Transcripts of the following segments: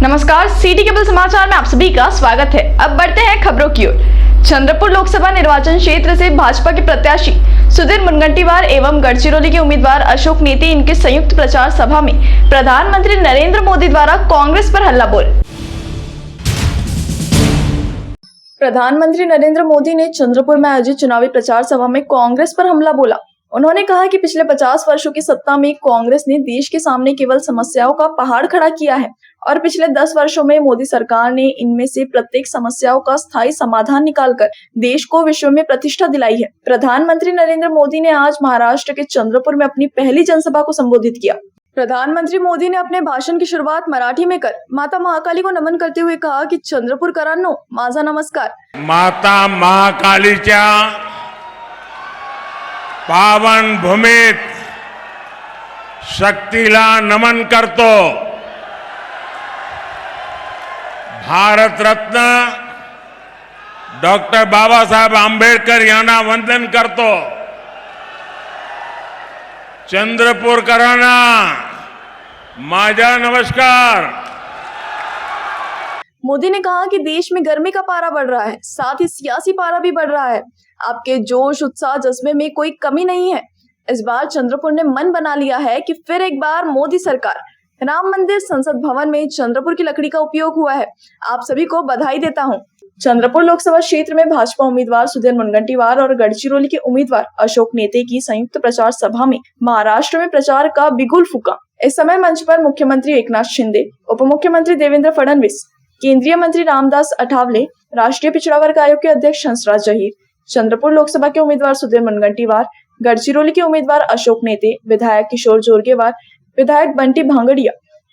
नमस्कार, city cable समाचार में आप सभी का स्वागत है। अब बढ़ते हैं खबरों की ओर। चंद्रपुर लोकसभा निर्वाचन क्षेत्र से भाजपा के प्रत्याशी सुधीर मुनगंटीवार एवं गढ़चिरौली के उम्मीदवार अशोक नेते इनके संयुक्त प्रचार सभा में प्रधानमंत्री नरेंद्र मोदी द्वारा कांग्रेस पर हल्ला बोल। प्रधानमंत्री नरेंद्र मोदी ने चंद्रपुर में आयोजित चुनावी प्रचार सभा में कांग्रेस पर हमला बोला। उन्होंने कहा कि पिछले 50 वर्षों की सत्ता में कांग्रेस ने देश के सामने केवल समस्याओं का पहाड़ खड़ा किया है और पिछले 10 वर्षों में मोदी सरकार ने इनमें से प्रत्येक समस्याओं का स्थायी समाधान निकालकर देश को विश्व में प्रतिष्ठा दिलाई है। प्रधानमंत्री नरेंद्र मोदी ने आज महाराष्ट्र के चंद्रपुर में अपनी पहली जनसभा को संबोधित किया। प्रधानमंत्री मोदी ने अपने भाषण की शुरुआत मराठी में कर माता महाकाली को नमन करते हुए कहा कि चंद्रपूरकरांनो माझा नमस्कार। माता महाकालीच्या पावन भूमीत शक्तीला नमन करतो। भारत रत्न डॉक्टर बाबासाहेब आंबेडकर यांना वंदन करतो। चंद्रपूरकरांना माझा नमस्कार। मोदी ने कहा कि देश में गर्मी का पारा बढ़ रहा है, साथ ही सियासी पारा भी बढ़ रहा है। आपके जोश, उत्साह, जज्बे में कोई कमी नहीं है। इस बार चंद्रपुर ने मन बना लिया है कि फिर एक बार मोदी सरकार। राम मंदिर, संसद भवन में चंद्रपुर की लकड़ी का उपयोग हुआ है। आप सभी को बधाई देता हूं। चंद्रपुर लोकसभा क्षेत्र में भाजपा उम्मीदवार सुधीर मुनगंटीवार और गढ़चिरौली के उम्मीदवार अशोक नेते की संयुक्त प्रचार सभा में महाराष्ट्र में प्रचार का बिगुल फूका। इस समय मंच पर मुख्यमंत्री एकनाथ शिंदे, उप मुख्यमंत्री देवेंद्र फडणवीस, केंद्रीय मंत्री रामदास अठावले, राष्ट्रीय पिछड़ा वर्ग आयोग के अध्यक्ष हंसराज अहीर, चंद्रपुर लोकसभा के उम्मीदवार सुधीर मुनगंटीवार, गढ़चिरौली के उम्मीदवार अशोक नेते, विधायक किशोर जोरगेवार, विधायक बंटी भांगड़िया,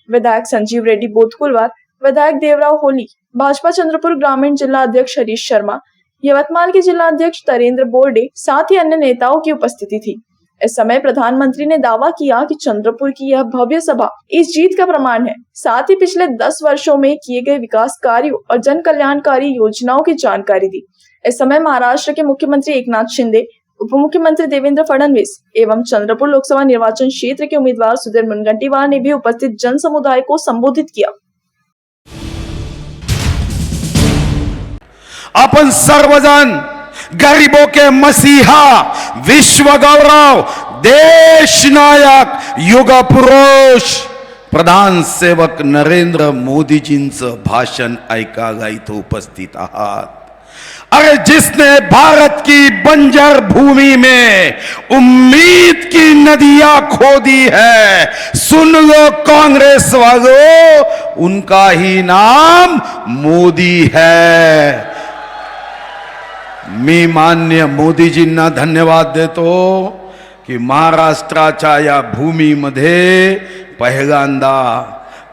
विधायक संजीव रेड्डी बोधकुलवार, विधायक देवराव होली, भाजपा चंद्रपुर ग्रामीण जिला अध्यक्ष हरीश शर्मा, यवतमाल के जिला अध्यक्ष तरेंद्र बोर्डे, साथ ही अन्य नेताओं की उपस्थिति थी। इस समय प्रधानमंत्री ने दावा किया कि चंद्रपुर की यह भव्य सभा इस जीत का प्रमाण है। साथ ही पिछले 10 वर्षों में किए गए विकास कार्यों और जन कल्याणकारी योजनाओं की जानकारी दी। इस समय महाराष्ट्र के मुख्यमंत्री एकनाथ शिंदे, उप मुख्यमंत्री देवेंद्र फडणवीस एवं चंद्रपुर लोकसभा निर्वाचन क्षेत्र के उम्मीदवार सुधीर मुनगंटीवार ने भी उपस्थित जन समुदाय को संबोधित किया। अपन सर्वजन गरीबों के मसीहा, विश्व गौरव, देश नायक, युग पुरुष प्रधान सेवक नरेंद्र मोदीजींचं भाषण ऐकायला इथं उपस्थित आहात। अरे जिसने भारत की बंजर भूमि में उम्मीद की नदियां खोदी है, सुन लो कांग्रेस वालों, उनका ही नाम मोदी है। मी मान्य मोदीजींना धन्यवाद देतो की महाराष्ट्राच्या या भूमीमध्ये पहिल्यांदा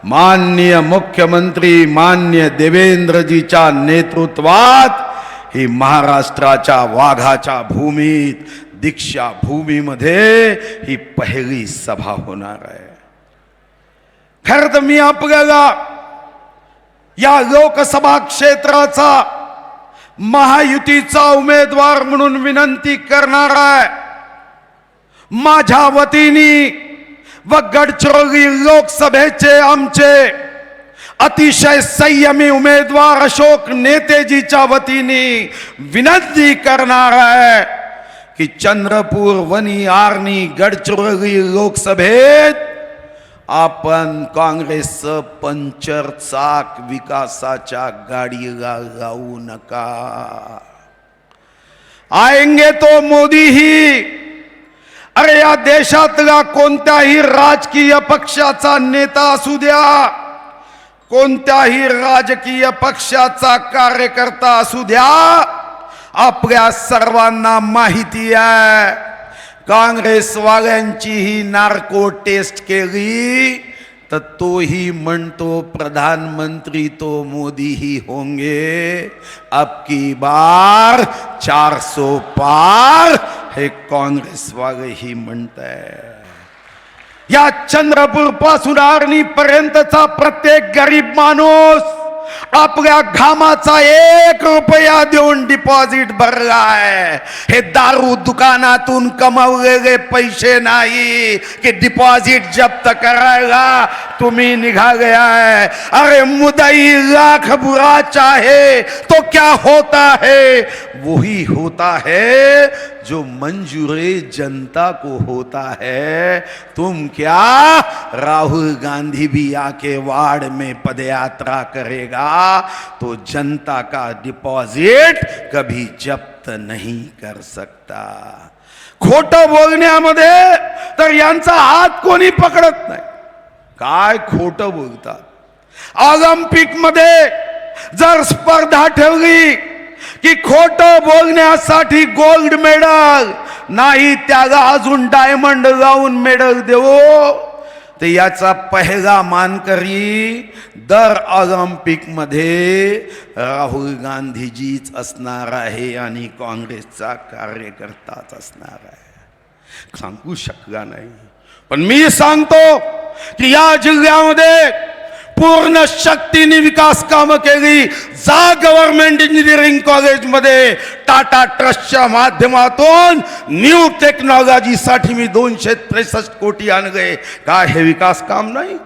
माननीय मुख्यमंत्री मान्य देवेंद्रजीच्या नेतृत्वात ही महाराष्ट्राच्या वाघाच्या भूमीत, दीक्षा भूमीमध्ये ही पहिली सभा होणार आहे। खरं तर मी आपल्याला या लोकसभा क्षेत्राचा महायुतीचा उमेदवार म्हणून विनंती करणार आहे। माझ्या वतीने व गडचिरोली लोकसभेचे आमचे अतिशय संयमी उमेदवार अशोक नेतेजीच्या वतीने विनंती करणार आहे की चंद्रपूर, वनी, आर्णी, गडचिरोली लोकसभेत आपण काँग्रेसचं पंचर चाक विकासाच्या गाडीला लावू नका। आएंगे तो मोदी ही। अरे या देशातला कोणत्याही राजकीय पक्षाचा नेता असू द्या, कोणत्याही राजकीय पक्षाचा कार्यकर्ता असू द्या, आपल्या सर्वांना माहिती आहे काँग्रेस वाल्यांची ही नार्को टेस्ट केली तर तोही म्हणतो प्रधानमंत्री तो मोदी ही होंगे, अब की बार 400 पार हे काँग्रेस वाले ही म्हणताय। या चंद्रपूर पासून आर्णी पर्यंतचा प्रत्येक गरीब माणूस आपल्या घामाचा 1 रुपया देऊन डिपॉझिट भरला आहे. हे दारू दुकानातून कमवलेले पैसे नाही की डिपॉझिट जप्त करायला तुम्ही निघाले आहे. अरे मुदई लाख बुरा चाहे तो क्या होता है, वही होता है जो मंजूरे जनता को होता है. तुम क्या, राहुल गांधी भी आके वार्ड में पदयात्रा करेगा तो जनता का डिपॉजिट कभी जप्त नहीं कर सकता. खोटं बोलण्यामध्ये तर यांचा हात कोणी पकडत नाही. काय खोटं बोलतात. ऑलिम्पिक मध्ये जर स्पर्धा ठेवली की खोटं बोलण्यासाठी गोल्ड मेडल नाही, त्याला अजून डायमंड लावून मेडल देऊ, तर याचा पहिला मानकरी दर ऑलिम्पिक मध्ये राहुल गांधीजीच असणार आहे आणि काँग्रेसचा कार्यकर्ताच असणार आहे. सांगू शकला नाही, पण मी सांगतो की या जिल्ह्यामध्ये पूर्ण शक्तीने विकास कामं केली. जा गव्हर्नमेंट इंजिनिअरिंग कॉलेज मध्ये टाटा ट्रस्टच्या माध्यमातून न्यू टेक्नॉलॉजीसाठी मी 263 कोटी आणले. काय हे विकास काम नाही?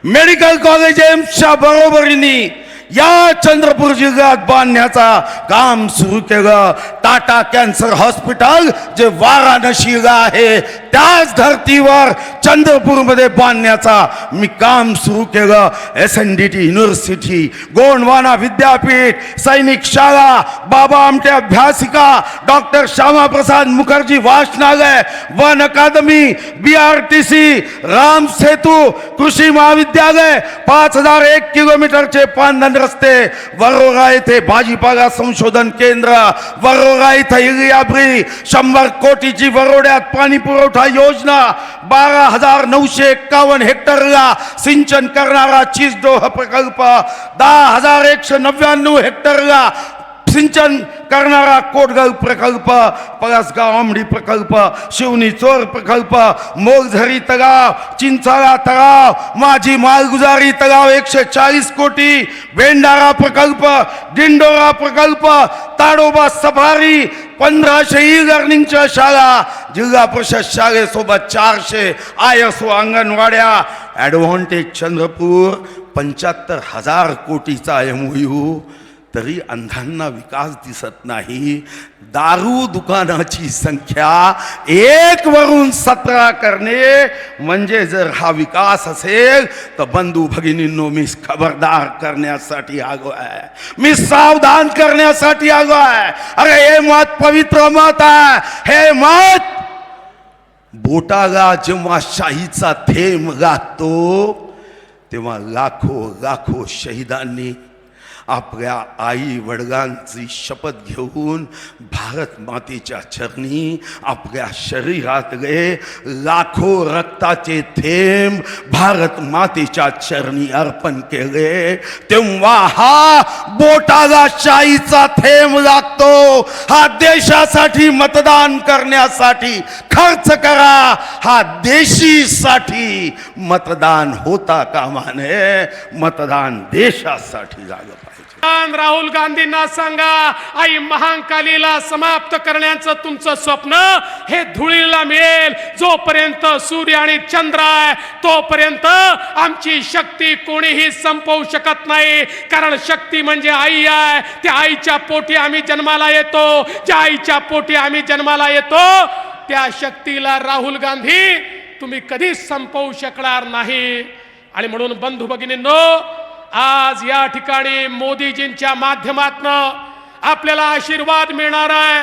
मेडिकल कॉलेज एम्सच्या बरोबरीने या चंद्रपूर जिल्ह्यात बांधण्याचा काम सुरू केलं. टाटा कॅन्सर हॉस्पिटल जे वाराणसीला आहे त्याच धर्तीवर चंद्रपूरमध्ये बांधण्याचा मी काम सुरू केलं. SNDT युनिव्हर्सिटी, गोंडवाना विद्यापीठ, सैनिक शाळा, बाबा आमटे अभ्यासिका, डॉक्टर श्यामाप्रसाद मुखर्जी वाचनालय, वन अकादमी, BRTC, राम सेतू, कृषी महाविद्यालय, 5001 किलोमीटरचे पांधन रस्ते, वरोरा येथे भाजीपाला संशोधन केंद्र, वरोरा इथे इलियाब्री, 100 कोटीची वरोड्यात पाणी पुरवठा योजना, 12,951 हेक्टरला सिंचन करणारा चिचडोह प्रकल्प, 10,199 हेक्टरला सिंचन करणारा कोटगल प्रकल्प, पळसगाव आमडी प्रकल्प, शिवनी चोर प्रकल्प, मोगझरी तलाव, चिंचाळा तलाव, माझी मालगुजारी तलाव 140 कोटी, भेंडारा प्रकल्प, दिंडोरा प्रकल्प, ताडोबा सफारी, 1500 लर्निंगच्या शाळा, जिल्हा परिषद शाळेसोबत 400 ISO अंगणवाड्या, ॲडव्हान्टेज चंद्रपूर 75,000 कोटीचा MOU. तरी अंधांना विकास दिसत नाही. दारू दुकानाची संख्या 1 वरून 17 करणे म्हणजे जर हा विकास असेल तर बंधू भगिनींनो, मी खबरदार करण्यासाठी आलो आहे, मी सावधान करण्यासाठी आलो आहे. अरे हे मत पवित्र मत आहे. हे मत बोटाला जेव्हा शाहीचा थेंब लागतो तेव्हा लाखो लाखो शहीदांनी आपल्या आई वडिलांची शपथ घेऊन भारत मातेच्या चरणी आपल्या शरीरातले लाखो रक्ताचे थेंब भारत मातेच्या चरणी अर्पण केले. तेव्हा हा बोटाला शाईचा थेंब लागतो. हा देशासाठी मतदान करण्यासाठी खर्च करा. हा देशीसाठी मतदान होता कामा नये. मतदान देशासाठी झालं पाहिजे. राहुल गांधींना सांगा, आई महाकालीला समाप्त करण्याचं तुमचं स्वप्न हे धुळीला मिळेल. जोपर्यंत सूर्य आणि चंद्र आहे तोपर्यंत आमची शक्ती कोणीही संपवू शकत नाही. कारण शक्ती म्हणजे आई आहे. त्या आईच्या पोटी आम्ही जन्माला येतो. ज्या आईच्या पोटी आम्ही जन्माला येतो त्या शक्तीला राहुल गांधी तुम्ही कधीच संपवू शकणार नाही. आणि म्हणून बंधू भगिनींनो, आज या ठिकाणी मोदीजींच्या माध्यमातून आपल्याला आशीर्वाद मिळणार आहे.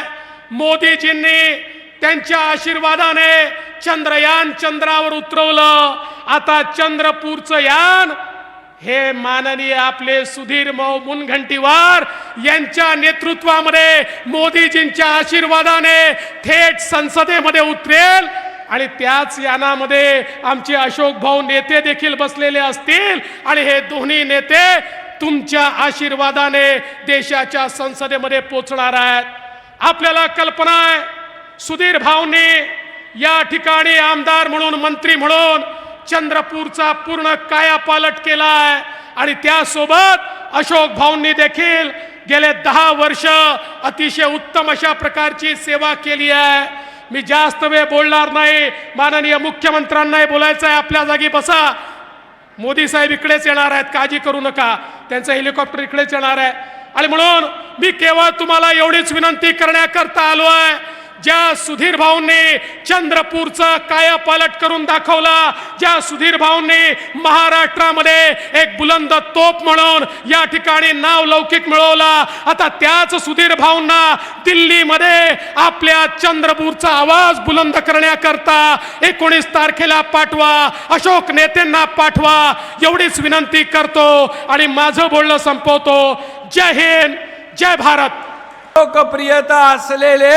मोदीजींनी त्यांच्या आशीर्वादाने चंद्रयान चंद्रावर उतरवलं. आता चंद्रपूरचं यान हे माननीय आपले सुधीर मुनगंटीवार यांच्या नेतृत्वामध्ये मोदीजींच्या आशीर्वादाने थेट संसदेमध्ये उतरेल. आणि त्याच यानामध्ये आमचे अशोक भाऊ नेते देखील बसलेले असतील. आणि हे दोन्ही नेते तुमच्या आशीर्वादाने देशाच्या संसदेमध्ये पोहोचणार आहेत. आपल्याला कल्पना आहे, सुधीर भाऊंनी या ठिकाणी आमदार म्हणून, मंत्री म्हणून चंद्रपूरचा पूर्ण कायापालट केला आहे. आणि त्यासोबत अशोक भाऊंनी देखील गेले 10 वर्ष अतिशय उत्तम अशा प्रकारची सेवा केली आहे. मी जास्त वेळ बोलणार नाही. माननीय मुख्यमंत्र्यांनाही बोलायचं आहे, आपल्या जागी बसा. मोदी साहेब इकडेच येणार आहेत, काळजी करू नका, त्यांचं हेलिकॉप्टर इकडेच येणार आहे. आणि म्हणून मी केवळ तुम्हाला एवढीच विनंती करण्याकरता आलो आहे, ज्या सुधीर भाऊंनी चंद्रपूरचं कायापालट करून दाखवला, ज्या सुधीर भाऊंनी महाराष्ट्रामध्ये एक बुलंद तोप म्हणून या ठिकाणी नाव लौकिक मिळवला, आता त्याच सुधीर भाऊंना दिल्लीमध्ये आपल्या चंद्रपूरचा आवाज बुलंद करण्याकरता 19 तारखेला पाठवा, अशोक नेत्यांना पाठवा, एवढीच विनंती करतो आणि माझं बोलणं संपवतो. जय हिंद, जय भारत. लोकप्रियता असलेले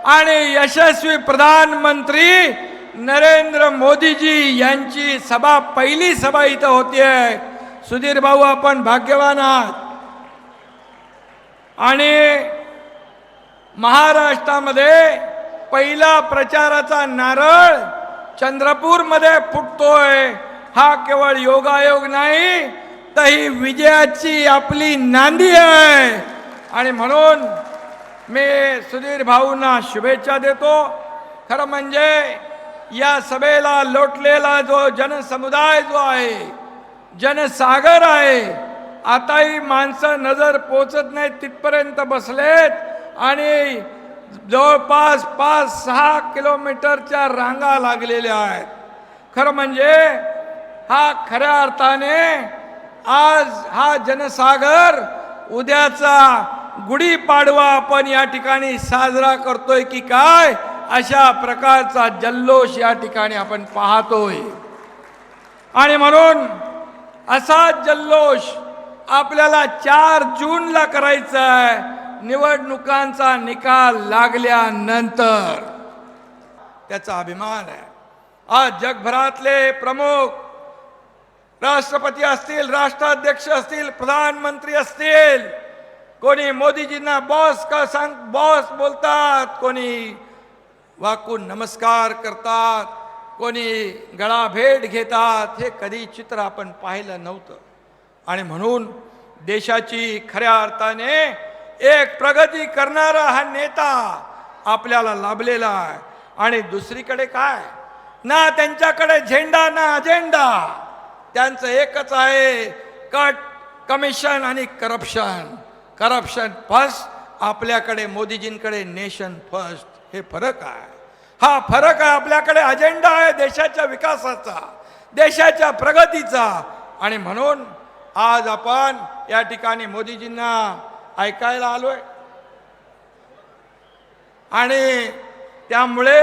आणि यशस्वी प्रधानमंत्री नरेंद्र मोदीजी यांची सभा, पहिली सभा इथं होतीये. सुधीर भाऊ, आपण भाग्यवान आहात. आणि महाराष्ट्रामध्ये पहिला प्रचाराचा नारळ चंद्रपूरमध्ये फुटतोय. हा केवळ योगायोग नाही, तर ही विजयाची आपली नांदी आहे. आणि म्हणून मी सुधीर भाऊंना शुभेच्छा देतो. खरं म्हणजे या सभेला लोटलेला जो जनसमुदाय जो आहे, जनसागर आहे, आताही माणसं नजर पोचत नाहीत तिथपर्यंत बसलेत आणि जवळपास 5-6 किलोमीटरच्या रांगा लागलेल्या आहेत. खरं म्हणजे हा खऱ्या अर्थाने आज हा जनसागर, उद्याचा गुढीपाडवा आपण या ठिकाणी साजरा करतोय की काय, अशा प्रकारचा जल्लोष या ठिकाणी आपण पाहतोय. आणि म्हणून असा जल्लोष आपल्याला 4 जूनला करायचा आहे, निवडणुकांचा निकाल लागल्यानंतर. त्याचा अभिमान आहे. आज जगभरातले प्रमुख राष्ट्रपती असतील, राष्ट्राध्यक्ष असतील, प्रधानमंत्री असतील, कोणी मोदीजींना बॉस बोलतात, कोणी वाकून नमस्कार करतात, कोणी गळा भेट घेतात. हे कधी चित्र आपण पाहिलं नव्हतं. आणि म्हणून देशाची खऱ्या अर्थाने एक प्रगती करणारा हा नेता आपल्याला लाभलेला आहे. आणि दुसरीकडे काय ना, त्यांच्याकडे झेंडा ना अजेंडा. त्यांचं एकच आहे, कट, कमिशन आणि करप्शन. करप्शन फर्स्ट, आपल्याकडे मोदीजींकडे नेशन फर्स्ट. हे फरक आहे. हा फरक आहे. आपल्याकडे अजेंडा आहे देशाच्या विकासाचा, देशाच्या प्रगतीचा. आणि म्हणून आज आपण या ठिकाणी मोदीजींना ऐकायला आलोय. आणि त्यामुळे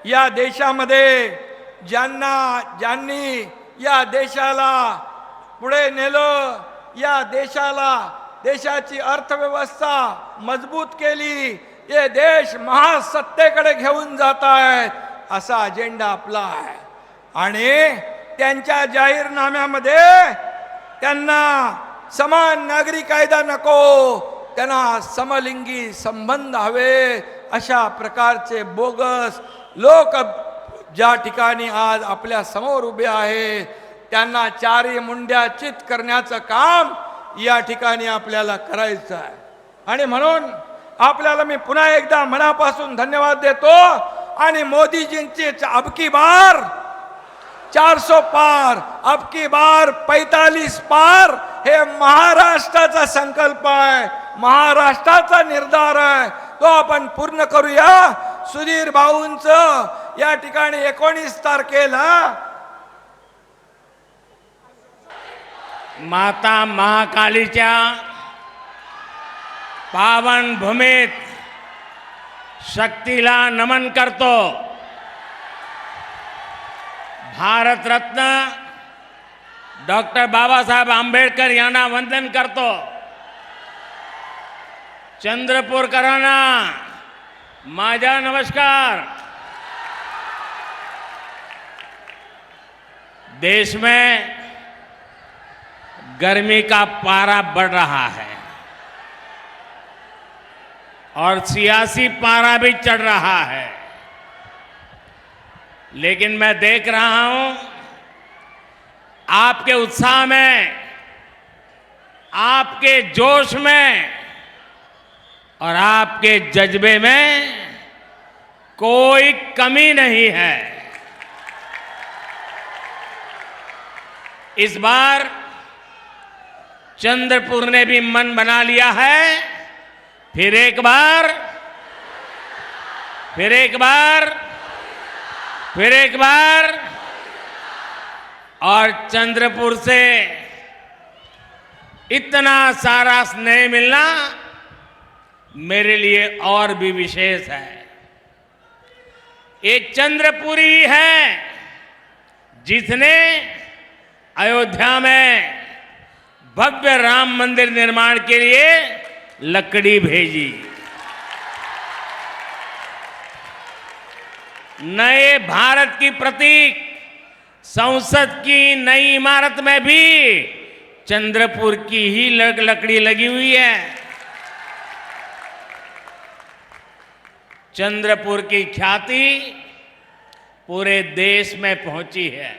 या देशामध्ये ज्यांनी या देशाला पुढे नेलं, या देशाची अर्थव्यवस्था मजबूत केली, हे देश महासत्तेकडे घेऊन जात आहेत, असा अजेंडा आपला आहे. आणि त्यांच्या जाहीरनाम्यामध्ये त्यांना समान नागरी कायदा नको, त्यांना समलिंगी संबंध हवे, अशा प्रकारचे बोगस लोक ज्या ठिकाणी आज आपल्या समोर उभे आहेत, त्यांना 4 मुंड्या चित करण्याचं काम या ठिकाणी आपल्याला करायचं आहे. आणि म्हणून आपल्याला मी पुन्हा एकदा मनापासून धन्यवाद देतो. आणि मोदीजींची अबकी बार 400 पार, अबकी बार 45 पार, हे महाराष्ट्राचा संकल्प आहे, महाराष्ट्राचा निर्धार आहे. तो आपण पूर्ण करूया. सुधीर भाऊंचं या ठिकाणी 19 तारखेला माता महाकालीच्या पावन भूमीत शक्तीला नमन करतो. भारत रत्न डॉक्टर बाबासाहेब आंबेडकर यांना वंदन करतो. चंद्रपूरकरांना माझा नमस्कार. देश में गर्मी का पारा बढ़ रहा है और सियासी पारा भी चढ़ रहा है, लेकिन मैं देख रहा हूं आपके उत्साह में आपके जोश में और आपके जज्बे में कोई कमी नहीं है। इस बार चंद्रपुर ने भी मन बना लिया है। फिर एक बार और चंद्रपुर से इतना सारा स्नेह मिलना मेरे लिए और भी विशेष है। ये चंद्रपुरी है जिसने अयोध्या में भव्य राम मंदिर निर्माण के लिए लकड़ी भेजी। नए भारत की प्रतीक संसद की नई इमारत में भी चंद्रपुर की ही लकड़ी लगी हुई है। चंद्रपुर की ख्याति पूरे देश में पहुंची है।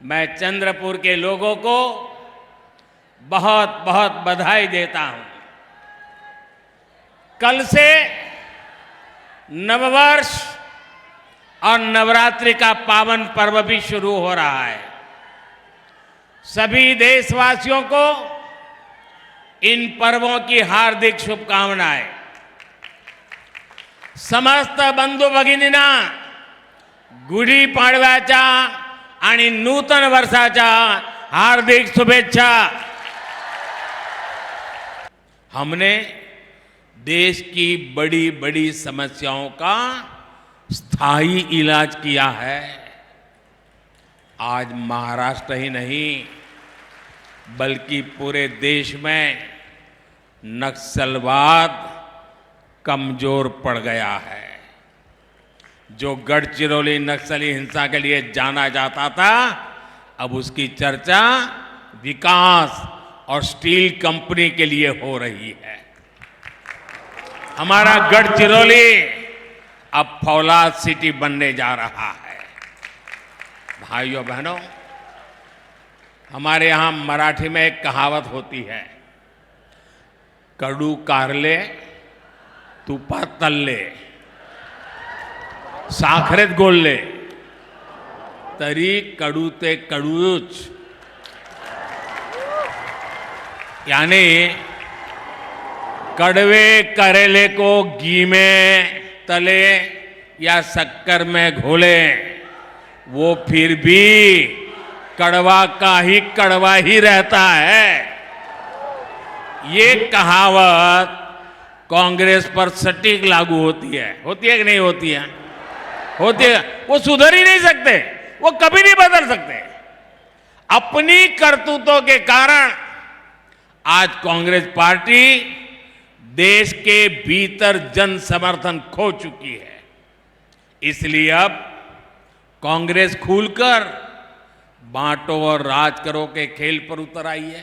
मैं चंद्रपुर के लोगों को बहुत बहुत बधाई देता हूं। कल से नववर्ष और नवरात्रि का पावन पर्व भी शुरू हो रहा है। सभी देशवासियों को इन पर्वों की हार्दिक शुभकामनाएं। समस्त बंधू भगिनींना गुढी पाडव्याच्या आणि नूतन वर्षाच्या हार्दिक शुभेच्छा। हमने देश की बड़ी बड़ी समस्याओं का स्थायी इलाज किया है। आज महाराष्ट्र ही नहीं बल्कि पूरे देश में नक्सलवाद कमजोर पड़ गया है। जो गढ़चिरौली नक्सली हिंसा के लिए जाना जाता था, अब उसकी चर्चा विकास और स्टील कंपनी के लिए हो रही है। हमारा गढ़चिरौली अब फौलाद सिटी बनने जा रहा है। भाइयों बहनों, हमारे यहां मराठी में एक कहावत होती है, कडू कारले तुपात तळले साखरेत गोळले तरी कडू ते कडूच। यानी कड़वे करेले को घी में तले या शक्कर में घोले, वो फिर भी कड़वा का ही कड़वा ही रहता है। ये कहावत कांग्रेस पर सटीक लागू होती है कि नहीं होती है? होती है। वो सुधर ही नहीं सकते, वो कभी नहीं बदल सकते। अपनी करतूतों के कारण आज कांग्रेस पार्टी देश के भीतर जन समर्थन खो चुकी है। इसलिए अब कांग्रेस खुलकर बांटो और राज करो के खेल पर उतर आई है।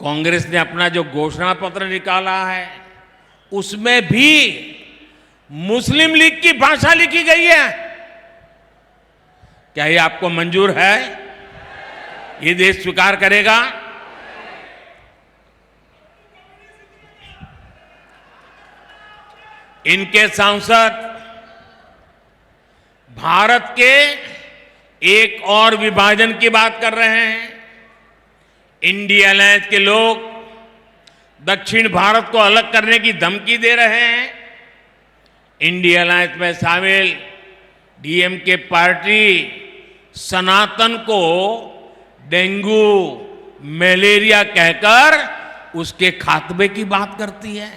कांग्रेस ने अपना जो घोषणा पत्र निकाला है उसमें भी मुस्लिम लीग की भाषा लिखी गई है। क्या ये आपको मंजूर है? ये देश स्वीकार करेगा? इनके सांसद भारत के एक और विभाजन की बात कर रहे हैं। इंडिया अलायंस के लोग दक्षिण भारत को अलग करने की धमकी दे रहे हैं। इंडिया अलायंस में शामिल डीएमके पार्टी सनातन को डेंगू मलेरिया कहकर उसके खात्मे की बात करती है।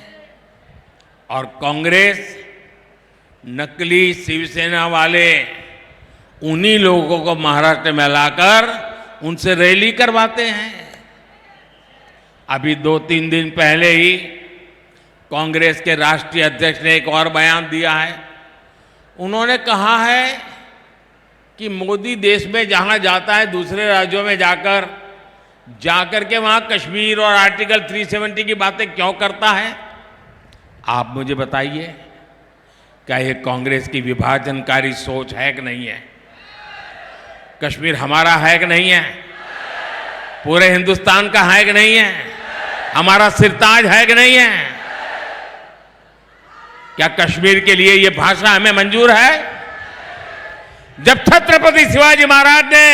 और कांग्रेस नकली शिवसेना वाले उन्हीं लोगों को महाराष्ट्र में लाकर उनसे रैली करवाते हैं। अभी 2-3 दिन पहले ही कांग्रेस के राष्ट्रीय अध्यक्ष ने एक और बयान दिया है। उन्होंने कहा है कि मोदी देश में जहां जाता है दूसरे राज्यों में जाकर के वहां कश्मीर और आर्टिकल 370 की बातें क्यों करता है। आप मुझे बताइए, क्या ये कांग्रेस की विभाजनकारी सोच है कि नहीं है? कश्मीर हमारा है कि नहीं है? पूरे हिंदुस्तान का है कि नहीं है? हमारा सिरताज है कि नहीं है? क्या कश्मीर के लिए यह भाषा हमें मंजूर है? जब छत्रपति शिवाजी महाराज ने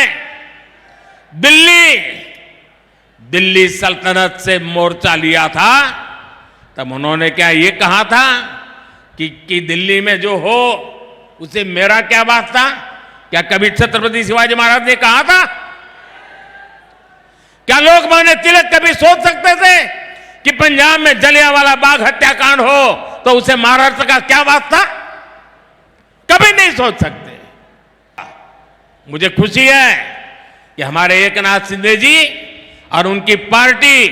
दिल्ली सल्तनत से मोर्चा लिया था, तब उन्होंने क्या ये कहा था कि दिल्ली में जो हो उसे मेरा क्या वास्ता? क्या कभी छत्रपति शिवाजी महाराज ने कहा था? क्या लोकमान्य तिलक कभी सोच सकते थे कि पंजाब में जलियांवाला बाग हत्याकांड हो तो उसे महाराष्ट्र का क्या वास्ता? कभी नहीं सोच सकते। मुझे खुशी है कि हमारे एकनाथ शिंदे जी और उनकी पार्टी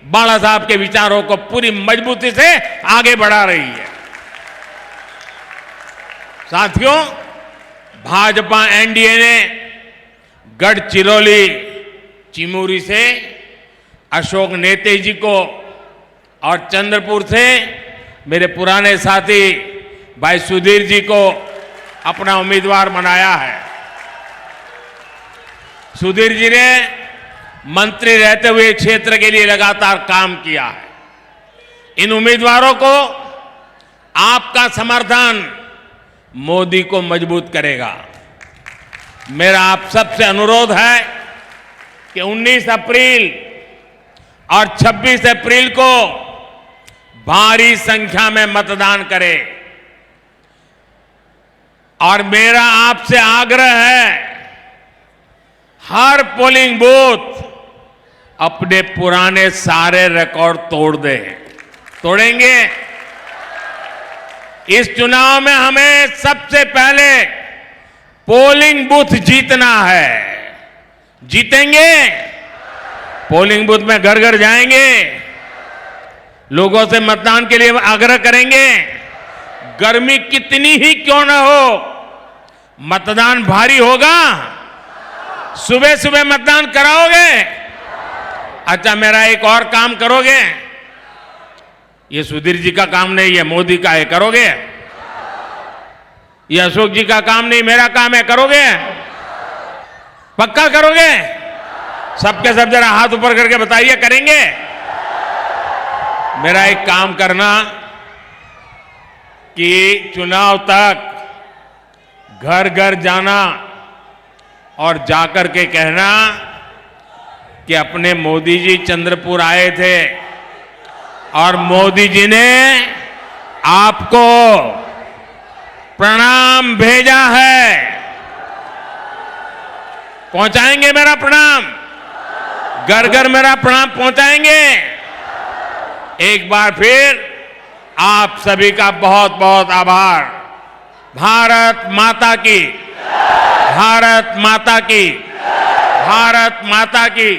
बाला साहब के विचारों को पूरी मजबूती से आगे बढ़ा रही है। साथियों, भाजपा एनडीए ने गढ़चिरौली चिमूरी से अशोक नेते जी को और चंद्रपुर से मेरे पुराने साथी भाई सुधीर जी को अपना उम्मीदवार बनाया है। सुधीर जी ने मंत्री रहते हुए क्षेत्र के लिए लगातार काम किया है। इन उम्मीदवारों को आपका समर्थन मोदी को मजबूत करेगा। मेरा आप सबसे अनुरोध है कि 19 अप्रैल और 26 अप्रैल को भारी संख्या में मतदान करें। और मेरा आपसे आग्रह है, हर पोलिंग बूथ अपने पुराने सारे रिकॉर्ड तोड़ दे। तोड़ेंगे? इस चुनाव में हमें सबसे पहले पोलिंग बूथ जीतना है। जीतेंगे? पोलिंग बूथ में घर घर जाएंगे, लोगों से मतदान के लिए आग्रह करेंगे। गर्मी कितनी ही क्यों ना हो, मतदान भारी होगा। सुबह सुबह मतदान कराओगे? अच्छा, मेरा एक और काम करोगे? ये सुधीर जी का काम नहीं है, मोदी का है। करोगे? ये अशोक जी का काम नहीं, मेरा काम है। करोगे? पक्का करोगे? सबके सब जरा हाथ ऊपर करके बताइए, करेंगे? मेरा एक काम करना कि चुनाव तक घर घर जाना और जाकर के कहना कि अपने मोदी जी चंद्रपुर आए थे और मोदी जी ने आपको प्रणाम भेजा है। पहुंचाएंगे मेरा प्रणाम? घर घर मेरा प्रणाम पहुंचाएंगे? एक बार फिर आप सभी का बहुत बहुत आभार। भारत माता की, भारत माता की, भारत माता की।